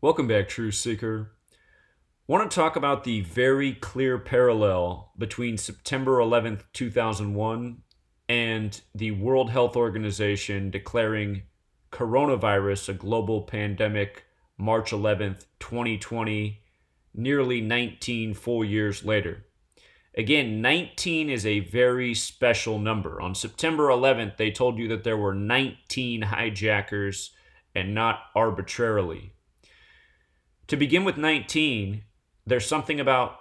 Welcome back, Truth Seeker. Want to talk about the very clear parallel between September 11th, 2001 and the World Health Organization declaring coronavirus a global pandemic March 11th, 2020, nearly 19 full years later. Again, 19 is a very special number. On September 11th, they told you that there were 19 hijackers and not arbitrarily. To begin with 19, there's something about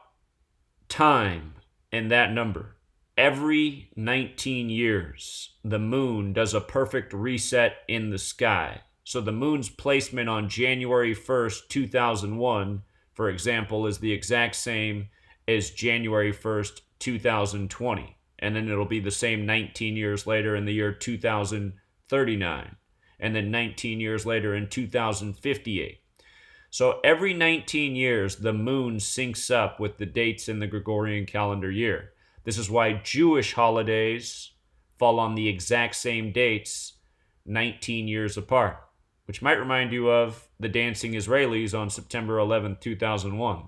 time in that number. Every 19 years, the moon does a perfect reset in the sky. So the moon's placement on January 1st, 2001, for example, is the exact same as January 1st, 2020. And then it'll be the same 19 years later in the year 2039. And then 19 years later in 2058. So every 19 years, the moon syncs up with the dates in the Gregorian calendar year. This is why Jewish holidays fall on the exact same dates 19 years apart, which might remind you of the dancing Israelis on September 11, 2001.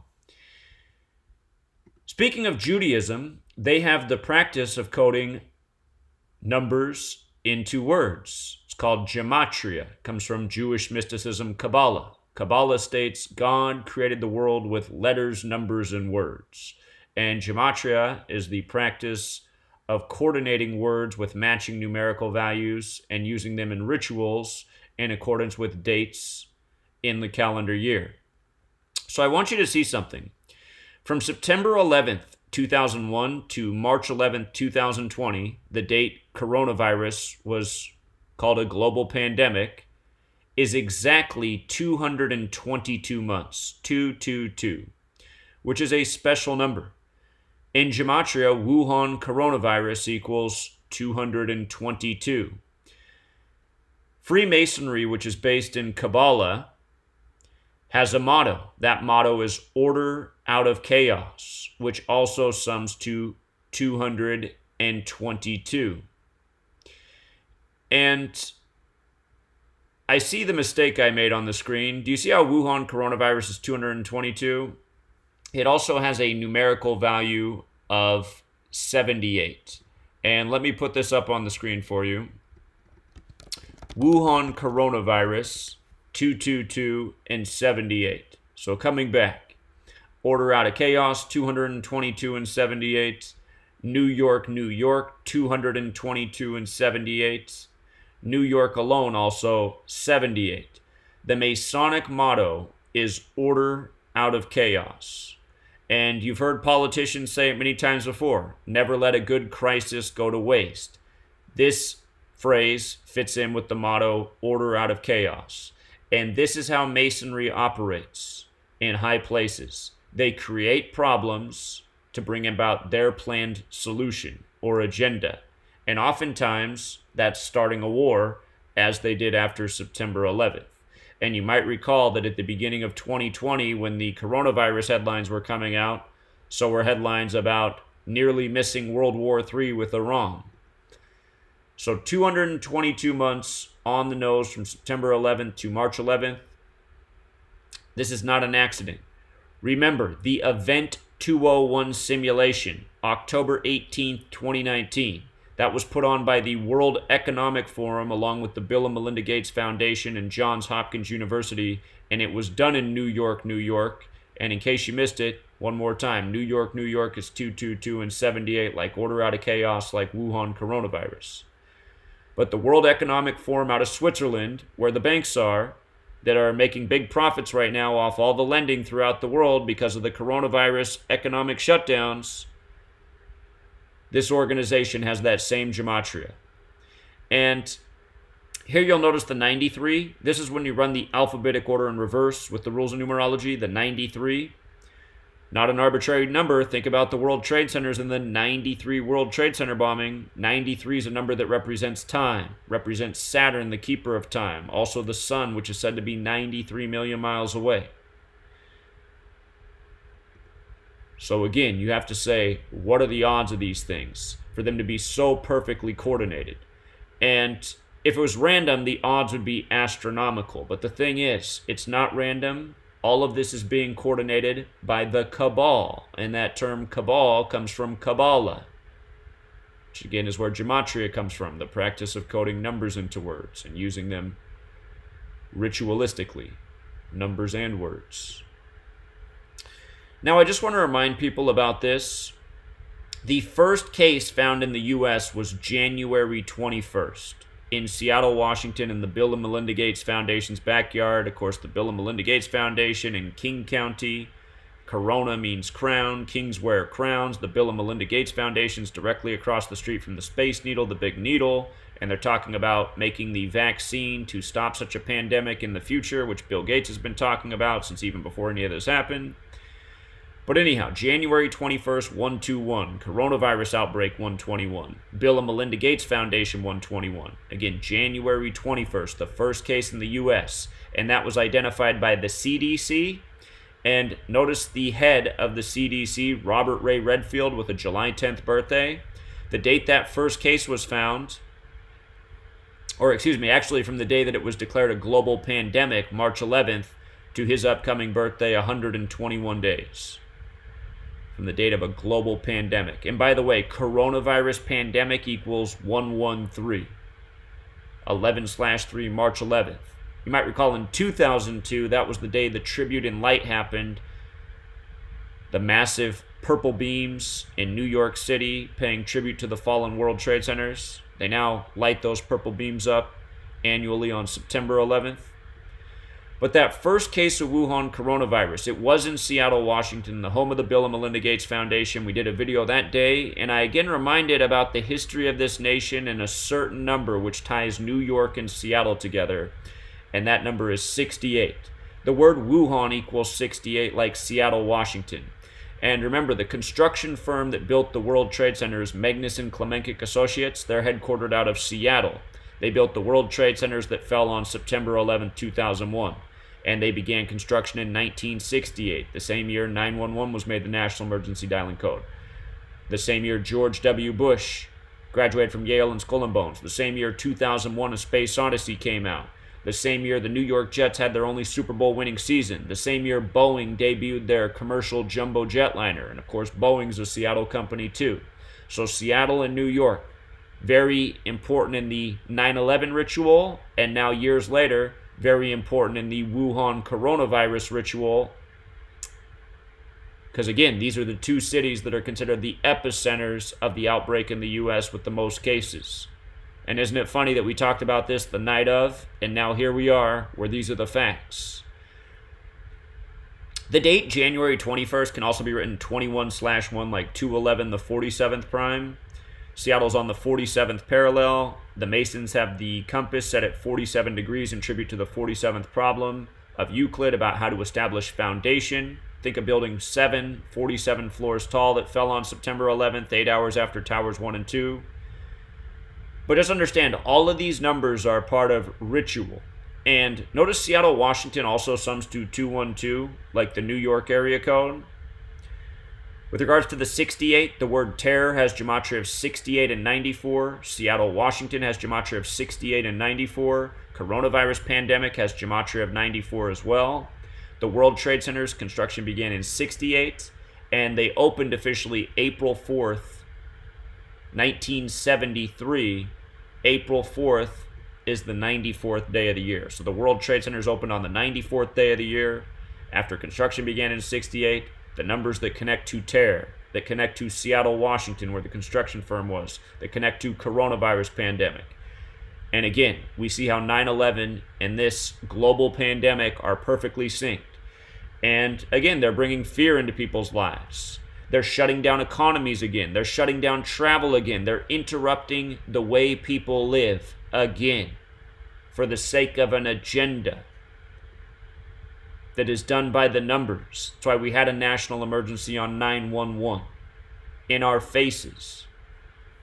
Speaking of Judaism, they have the practice of coding numbers into words. It's called gematria. It comes from Jewish mysticism, Kabbalah. Kabbalah states God created the world with letters, numbers, and words. And gematria is the practice of coordinating words with matching numerical values and using them in rituals in accordance with dates in the calendar year. So I want you to see something. From September 11th, 2001 to March 11th, 2020, the date coronavirus was called a global pandemic, is exactly 222 months, 222, which is a special number. In gematria, Wuhan coronavirus equals 222. Freemasonry, which is based in Kabbalah, has a motto. That motto is order out of chaos, which also sums to 222. And I see the mistake I made on the screen. Do you see how Wuhan coronavirus is 222? It also has a numerical value of 78. And let me put this up on the screen for you. Wuhan coronavirus, 222 and 78. So coming back, order out of chaos, 222 and 78. New York, 222 and 78. New York alone also 78. The Masonic motto is order out of chaos. And you've heard politicians say it many times before, never let a good crisis go to waste. This phrase fits in with the motto order out of chaos. And this is how Masonry operates in high places. They create problems to bring about their planned solution or agenda. And oftentimes, that's starting a war, as they did after September 11th. And you might recall that at the beginning of 2020, when the coronavirus headlines were coming out, so were headlines about nearly missing World War III with Iran. So 222 months on the nose from September 11th to March 11th. This is not an accident. Remember, the Event 201 simulation, October 18th, 2019. That was put on by the World Economic Forum along with the Bill and Melinda Gates Foundation and Johns Hopkins University, and it was done in New York. And in case you missed it, one more time, New York is 222 and 78, like order out of chaos, like Wuhan coronavirus. But the World Economic Forum out of Switzerland, where the banks are, that are making big profits right now off all the lending throughout the world because of the coronavirus economic shutdowns, this organization has that same gematria. And here you'll notice the 93. This is when you run the alphabetic order in reverse with the rules of numerology, the 93. Not an arbitrary number. Think about the World Trade Centers and the 93 World Trade Center bombing. 93 is a number that represents time, represents Saturn, the keeper of time. Also the sun, which is said to be 93 million miles away. So again, you have to say, what are the odds of these things for them to be so perfectly coordinated? And if it was random, the odds would be astronomical. But the thing is, it's not random. All of this is being coordinated by the cabal, and that term cabal comes from Kabbalah, which again is where gematria comes from, the practice of coding numbers into words and using them ritualistically, numbers and words. Now, I just want to remind people about this. The first case found in the U.S. was January 21st in Seattle, Washington, in the Bill and Melinda Gates Foundation's backyard. Of course, the Bill and Melinda Gates Foundation in King County. Corona means crown. Kings wear crowns. The Bill and Melinda Gates Foundation is directly across the street from the Space Needle, the Big Needle. And they're talking about making the vaccine to stop such a pandemic in the future, which Bill Gates has been talking about since even before any of this happened. But anyhow, January 21st, 121. Coronavirus outbreak, 121. Bill and Melinda Gates Foundation, 121. Again, January 21st, the first case in the U.S. And that was identified by the CDC. And notice the head of the CDC, Robert Ray Redfield, with a July 10th birthday. The date that first case was found, actually from the day that it was declared a global pandemic, March 11th, to his upcoming birthday, 121 days. From the date of a global pandemic. And by the way, coronavirus pandemic equals 113. 11/3, March 11th. You might recall in 2002, that was the day the tribute in light happened. The massive purple beams in New York City paying tribute to the fallen World Trade Centers. They now light those purple beams up annually on September 11th. But that first case of Wuhan coronavirus, it was in Seattle, Washington, the home of the Bill and Melinda Gates Foundation. We did a video that day, and I again reminded about the history of this nation and a certain number which ties New York and Seattle together, and that number is 68. The word Wuhan equals 68, like Seattle, Washington. And remember, the construction firm that built the World Trade Centers, Magnuson Klemenkic Associates, they're headquartered out of Seattle. They built the World Trade Centers that fell on September 11, 2001. And they began construction in 1968, the same year 911 was made the National Emergency Dialing Code. The same year George W. Bush graduated from Yale and Skull and Bones. The same year 2001 A Space Odyssey came out. The same year the New York Jets had their only Super Bowl winning season. The same year Boeing debuted their commercial jumbo jetliner. And of course Boeing's a Seattle company too. So Seattle and New York, very important in the 9/11 ritual, and now years later, very important in the Wuhan coronavirus ritual. Because again, these are the two cities that are considered the epicenters of the outbreak in the U.S. with the most cases. And isn't it funny that we talked about this the night of, and now here we are, where these are the facts. The date, January 21st, can also be written 21/1, like 211, the 47th prime. Seattle's on the 47th parallel. The Masons have the compass set at 47 degrees in tribute to the 47th problem of Euclid about how to establish foundation. Think of building 7, 47 floors tall that fell on September 11th, 8 hours after Towers 1 and 2. But just understand, all of these numbers are part of ritual. And notice Seattle, Washington also sums to 212, like the New York area code. With regards to the 68, the word terror has gematria of 68 and 94. Seattle, Washington has gematria of 68 and 94. Coronavirus pandemic has gematria of 94 as well. The World Trade Center's construction began in 68, and they opened officially April 4th, 1973. April 4th is the 94th day of the year. So the World Trade Center's opened on the 94th day of the year. After construction began in 68, the numbers that connect to terror, that connect to Seattle, Washington, where the construction firm was, that connect to coronavirus pandemic. And again, we see how 9/11 and this global pandemic are perfectly synced. And again, they're bringing fear into people's lives. They're shutting down economies again. They're shutting down travel again. They're interrupting the way people live again for the sake of an agenda that is done by the numbers. That's why we had a national emergency on 911 in our faces.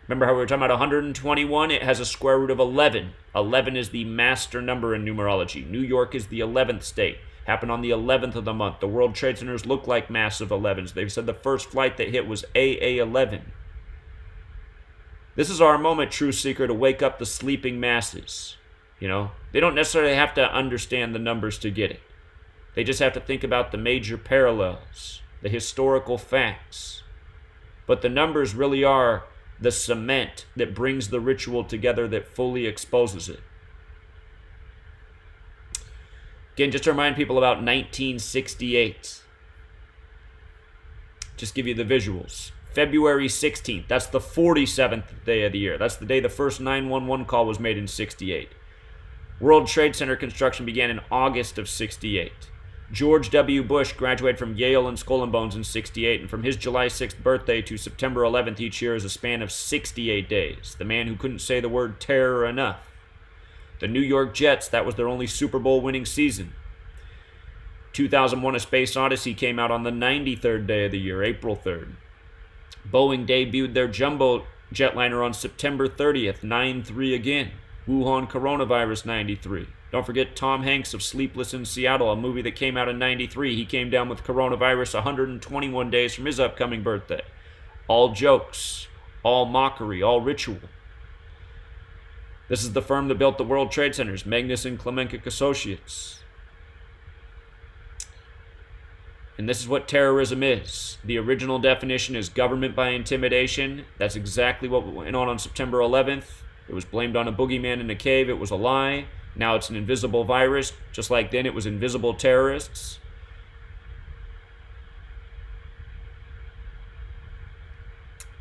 Remember how we were talking about 121? It has a square root of 11. 11 is the master number in numerology. New York is the 11th state. Happened on the 11th of the month. The World Trade Centers look like massive 11s. They've said the first flight that hit was AA11. This is our moment, Truth Seeker, to wake up the sleeping masses. You know, they don't necessarily have to understand the numbers to get it. They just have to think about the major parallels, the historical facts. But the numbers really are the cement that brings the ritual together, that fully exposes it. Again, just to remind people about 1968. Just give you the visuals. February 16th, that's the 47th day of the year. That's the day the first 911 call was made in 68. World Trade Center construction began in August of 68. George W. Bush graduated from Yale and Skull and Bones in 68, and from his July 6th birthday to September 11th each year is a span of 68 days. The man who couldn't say the word terror enough. The New York Jets, that was their only Super Bowl winning season. 2001: A Space Odyssey came out on the 93rd day of the year, April 3rd. Boeing debuted their jumbo jetliner on September 30th, 9/3 again. Wuhan coronavirus, 93. Don't forget Tom Hanks of Sleepless in Seattle, a movie that came out in 93. He came down with coronavirus 121 days from his upcoming birthday. All jokes, all mockery, all ritual. This is the firm that built the World Trade Centers, Magnus and Klemenkic Associates. And this is what terrorism is. The original definition is government by intimidation. That's exactly what went on September 11th. It was blamed on a boogeyman in a cave. It was a lie. Now it's an invisible virus. Just like then it was invisible terrorists.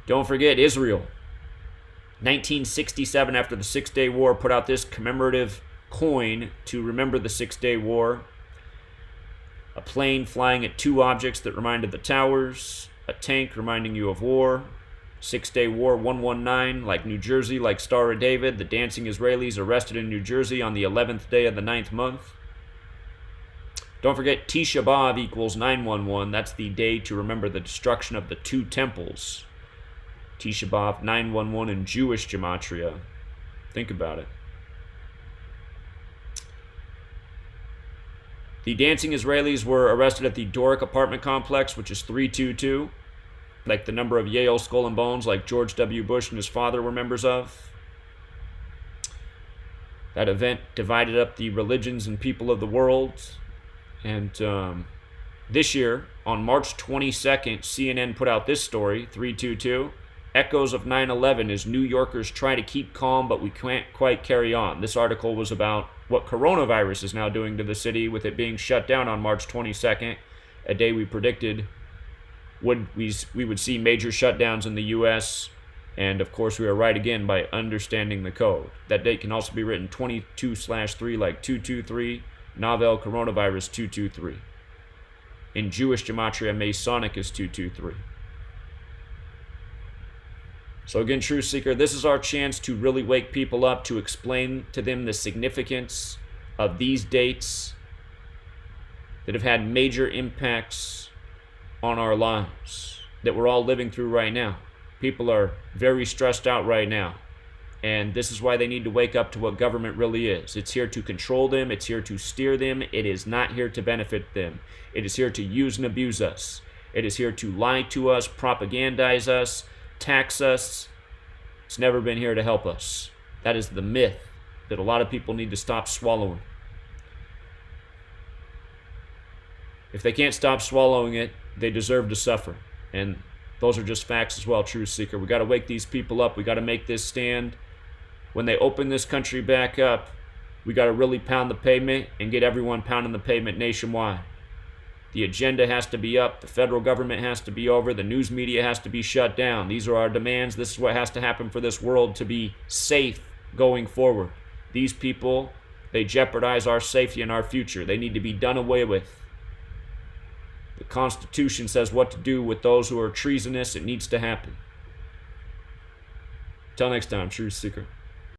Don't forget Israel. 1967, after the Six-Day War, put out this commemorative coin to remember the Six-Day War. A plane flying at two objects that reminded the towers. A tank reminding you of war. Six-Day War 119, like New Jersey, like Star of David. The dancing Israelis arrested in New Jersey on the 11th day of the 9th month. Don't forget Tisha B'Av equals 911. That's the day to remember the destruction of the two temples. Tisha B'Av, 911 in Jewish gematria. Think about it. The dancing Israelis were arrested at the Doric apartment complex, which is 322, like the number of Yale Skull and Bones, like George W. Bush and his father were members of. That event divided up the religions and people of the world. And this year, on March 22nd, CNN put out this story, 322, Echoes of 9/11 as New Yorkers try to keep calm, but we can't quite carry on. This article was about what coronavirus is now doing to the city, with it being shut down on March 22nd, a day we predicted we would see major shutdowns in the U.S., and of course we are right again by understanding the code. That date can also be written 22/3 like 223, novel coronavirus 223. In Jewish gematria, Masonic is 223. So again, Truth Seeker, this is our chance to really wake people up, to explain to them the significance of these dates that have had major impacts on our lives, that we're all living through right now. People are very stressed out right now, and this is why they need to wake up to what government really is. It's here to control them. It's here to steer them. It is not here to benefit them. It is here to use and abuse us. It is here to lie to us, propagandize us, tax us. It's never been here to help us. That is the myth that a lot of people need to stop swallowing. If they can't stop swallowing it, they deserve to suffer. And those are just facts as well, Truth Seeker. We got to wake these people up. We got to make this stand. When they open this country back up, we got to really pound the pavement and get everyone pounding the pavement nationwide. The agenda has to be up. The federal government has to be over. The news media has to be shut down. These are our demands. This is what has to happen for this world to be safe going forward. These people, they jeopardize our safety and our future. They need to be done away with. The Constitution says what to do with those who are treasonous. It needs to happen. Till next time, Truth Seeker.